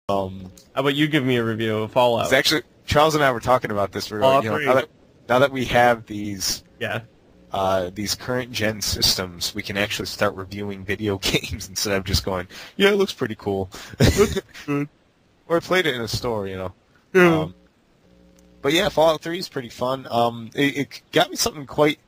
How about you give me a review of Fallout? It's actually, Charles and I were talking about this. We're going, now that we have these current gen systems, we can actually start reviewing video games instead of just going, yeah, it looks pretty cool. Or I played it in a store, you know. Yeah. But yeah, Fallout 3 is pretty fun. It got me something quite.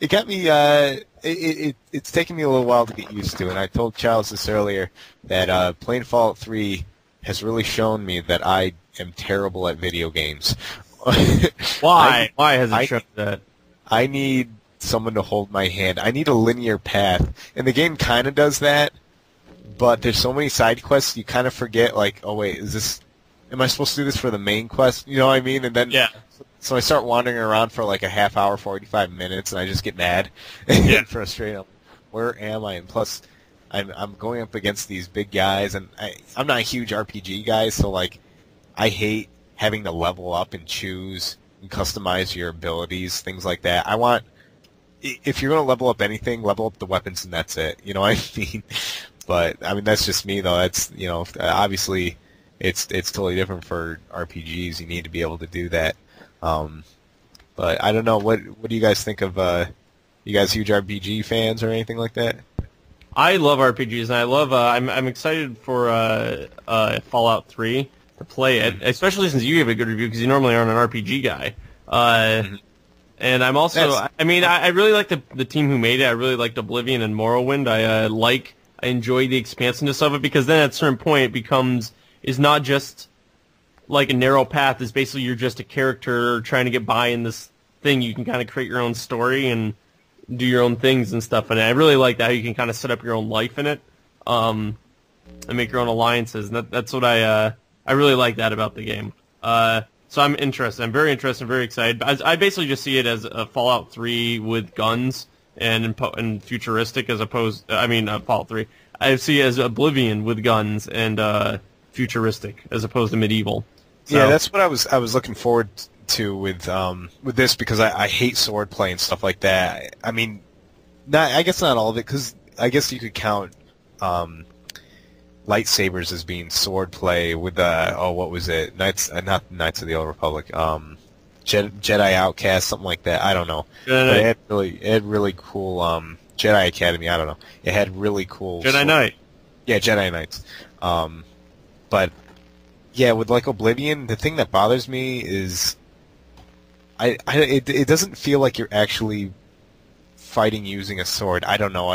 It got me. It's taken me a little while to get used to, and I told Charles this earlier that playing Fallout 3 has really shown me that I am terrible at video games. Why? Why has it shown that? I need someone to hold my hand. I need a linear path, and the game kind of does that. But there's so many side quests, you kind of forget. Like, oh wait, am I supposed to do this for the main quest? You know what I mean? And then so I start wandering around for like a half hour, 45 minutes, and I just get mad and frustrated. Where am I? And plus, I'm going up against these big guys, and I'm not a huge RPG guy, so like I hate having to level up and choose and customize your abilities, things like that. I want, if you're going to level up anything, level up the weapons, and that's it. You know what I mean? But I mean that's just me though. That's, you know, obviously it's totally different for RPGs. You need to be able to do that. But I don't know. What do you guys think of? You guys huge RPG fans or anything like that? I love RPGs, and I love. I'm excited for Fallout 3 to play it, especially since you gave a good review because you normally aren't an RPG guy. And I'm also. I mean, I really like the team who made it. I really liked Oblivion and Morrowind. I enjoy the expansiveness of it because then at a certain point it is not just like a narrow path. It's basically you're just a character trying to get by in this thing. You can kind of create your own story and do your own things and stuff. And I really like that how you can kind of set up your own life in it and make your own alliances. And that's what I really like that about the game. So I'm interested. I'm very interested. I'm very excited. I basically just see it as a Fallout 3 with guns. And futuristic as opposed, Fallout 3. I see it as Oblivion with guns and futuristic as opposed to medieval. So. Yeah, that's what I was looking forward to with this because I hate swordplay and stuff like that. I mean, I guess not all of it because I guess you could count lightsabers as being swordplay with what was it? Not Knights of the Old Republic. Jedi Outcast, something like that. I don't know. But it had really cool Jedi Academy. I don't know. It had really cool Jedi Knight. Yeah, Jedi Knights. But yeah, with like Oblivion, the thing that bothers me is it doesn't feel like you're actually fighting using a sword. I don't know.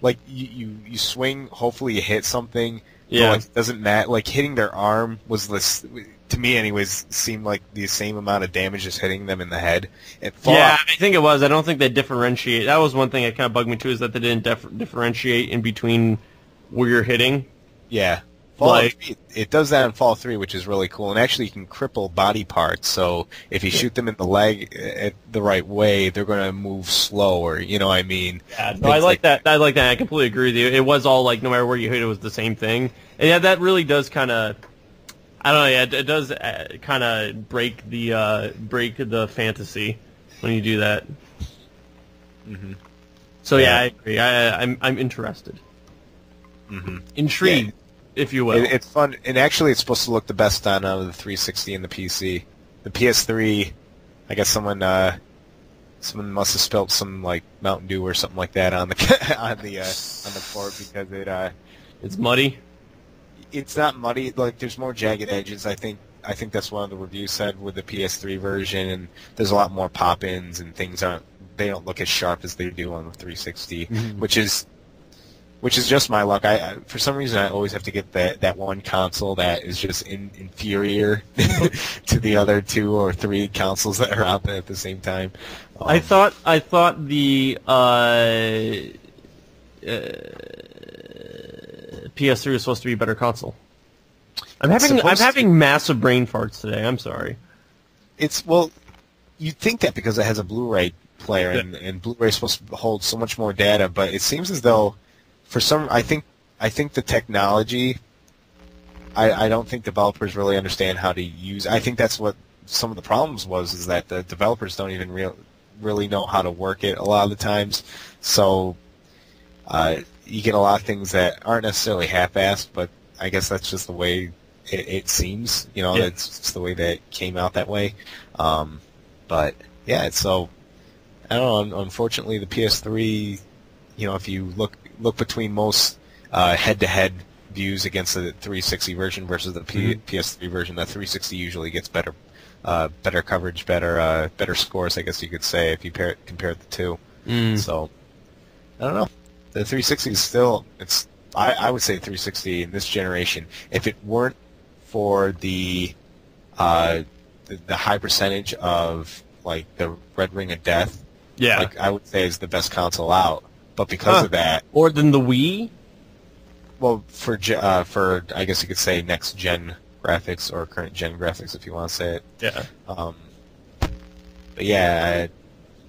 Like you swing. Hopefully you hit something. Yeah. Like, it doesn't matter. Like hitting their arm was this. To me, anyways, seemed like the same amount of damage as hitting them in the head. Yeah, I think it was. I don't think they differentiate. That was one thing that kind of bugged me too, is that they didn't differentiate in between where you're hitting. Yeah. Fallout 3, it does that in Fallout 3, which is really cool. And actually, you can cripple body parts. So if you shoot them in the leg the right way, they're going to move slower. You know what I mean? Yeah, no, I like that. I like that. I completely agree with you. It was all like no matter where you hit, it was the same thing. And yeah, that really does kind of. I don't know. Yeah, it does kind of break the fantasy when you do that. Mm-hmm. So yeah, I agree. I'm interested, intrigued, if you will. It's fun, and actually, it's supposed to look the best on the 360 and the PC. The PS3, I guess someone must have spilled some like Mountain Dew or something like that on the on the port because it's muddy. It's not muddy. Like there's more jagged edges. I think that's what the review said with the PS3 version, and there's a lot more pop-ins and things they don't look as sharp as they do on the 360, which is just my luck. For some reason I always have to get that one console that is just inferior to the other 2 or 3 consoles that are out there at the same time. I thought the PS3 was supposed to be a better console. I'm having massive brain farts today. I'm sorry. You'd think that because it has a Blu-ray player and Blu-ray is supposed to hold so much more data, but it seems as though I think the technology. I don't think developers really understand how to use. I think that's what some of the problems is that the developers don't even really know how to work it a lot of the times. So. You get a lot of things that aren't necessarily half-assed, but I guess that's just the way it seems. That's just the way that it came out that way. But yeah, so I don't know. Unfortunately, the PS3, if you look between most head-to-head views against the 360 version versus the PS3 version, the 360 usually gets better coverage, better scores, I guess you could say, if you compare the two. So I don't know. The 360 is still I would say 360 in this generation, if it weren't for the high percentage of like the Red Ring of Death, like I would say is the best console out. But because of that, more than the Wii. Well, for I guess you could say next gen graphics or current gen graphics, if you want to say it. Yeah. But yeah,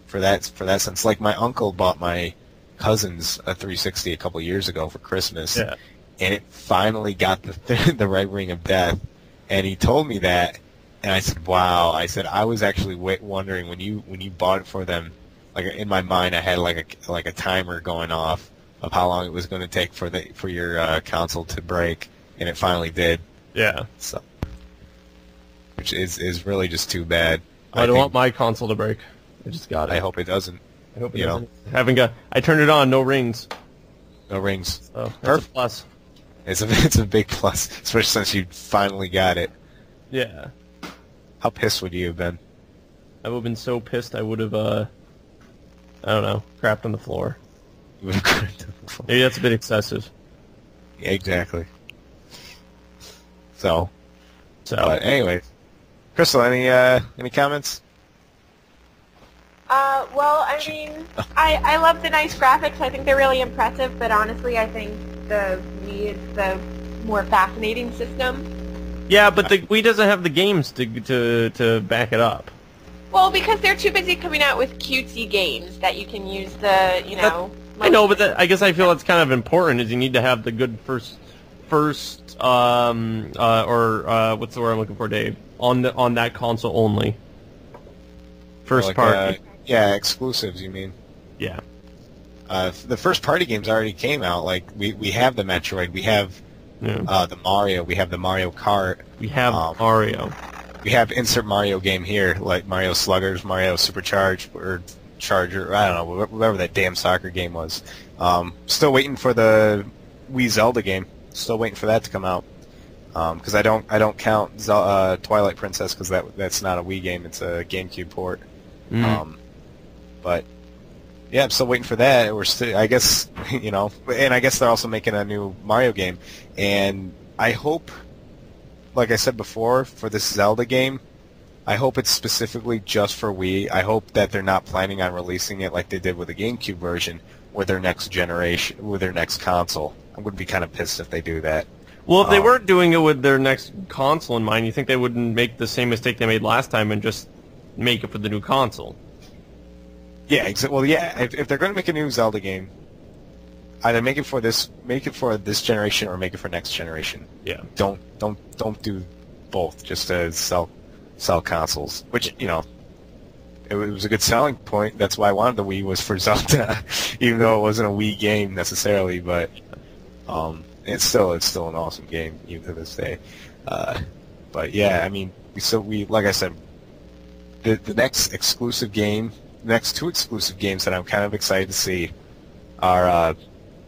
for that sense, like my uncle bought my cousins a 360 a couple years ago for Christmas, and it finally got the Red Ring of Death, and he told me that, and I said, "Wow!" I said, "I was actually wondering when you bought it for them, like in my mind, I had like a timer going off of how long it was going to take for your console to break, and it finally did." Yeah. So, which is really just too bad. I don't want my console to break. I just got it. I hope it doesn't. I hope it doesn't. I turned it on. No rings. No rings. So that's a plus. It's a big plus, especially since you finally got it. Yeah. How pissed would you have been? I would have been so pissed I would have, I don't know, crapped on the floor. You would have crapped on the floor. Maybe that's a bit excessive. Yeah, exactly. So. But anyway, Crystal, any comments? Well, I mean, I love the nice graphics. I think they're really impressive, but honestly, I think the Wii is the more fascinating system. Yeah, but the Wii doesn't have the games to back it up. Well, because they're too busy coming out with cutesy games that you can use the, I know, but I guess I feel it's kind of important. Is you need to have the good first, what's the word I'm looking for, Dave? On that console only. First party. Yeah, exclusives, you mean? Yeah. The first party games already came out. Like we have the Metroid, we have the Mario, we have the Mario Kart. We have Mario. We have insert Mario game here, like Mario Sluggers, Mario Supercharged, or Charger. I don't know, whatever that damn soccer game was. Still waiting for the Wii Zelda game. Still waiting for that to come out. Because I don't count Twilight Princess because that's not a Wii game. It's a GameCube port. But yeah, I'm still waiting for that. We're still, I guess, and I guess they're also making a new Mario game. And I hope, like I said before, for this Zelda game, I hope it's specifically just for Wii. I hope that they're not planning on releasing it like they did with the GameCube version with their next generation, with their next console. I would be kind of pissed if they do that. Well, if they weren't doing it with their next console in mind, you think they wouldn't make the same mistake they made last time and just make it for the new console? Yeah, well, yeah. If they're going to make a new Zelda game, either make it for this generation or make it for next generation. Yeah. Don't do both just to sell consoles. Which it was a good selling point. That's why I wanted the Wii was for Zelda, even though it wasn't a Wii game necessarily. But it's still an awesome game even to this day. But yeah, I mean, we like I said, the next exclusive game. Next two exclusive games that I'm kind of excited to see are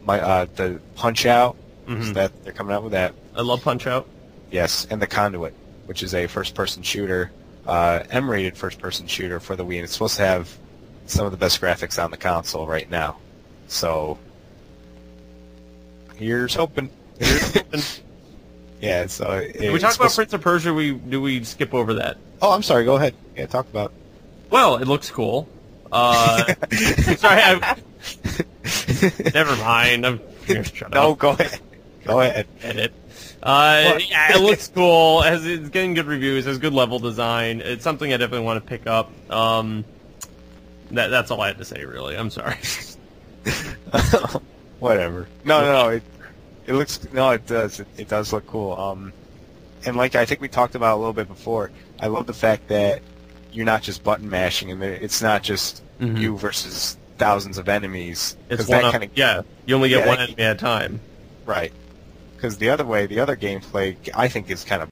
the Punch-Out! That they're coming out with that. I love Punch-Out! Yes, and the Conduit, which is a first-person shooter, M-rated first-person shooter for the Wii, and it's supposed to have some of the best graphics on the console right now. So here's hoping. Yeah, so Did we talk about Prince of Persia? Do we skip over that? Oh, I'm sorry. Go ahead. Yeah, talk about. Well, it looks cool. Sorry, never mind. Shut no, up. Go ahead. Go ahead. Edit. Yeah, it looks cool. It's getting good reviews. Has good level design. It's something I definitely want to pick up. That's all I had to say, really. I'm sorry. Whatever. No. It looks. No, it does. It does look cool. And like I think we talked about a little bit before, I love the fact that you're not just button mashing, and it's not just you versus thousands of enemies. It's one you only get one enemy at a time. Right. Because the other way, the other gameplay, I think is kind of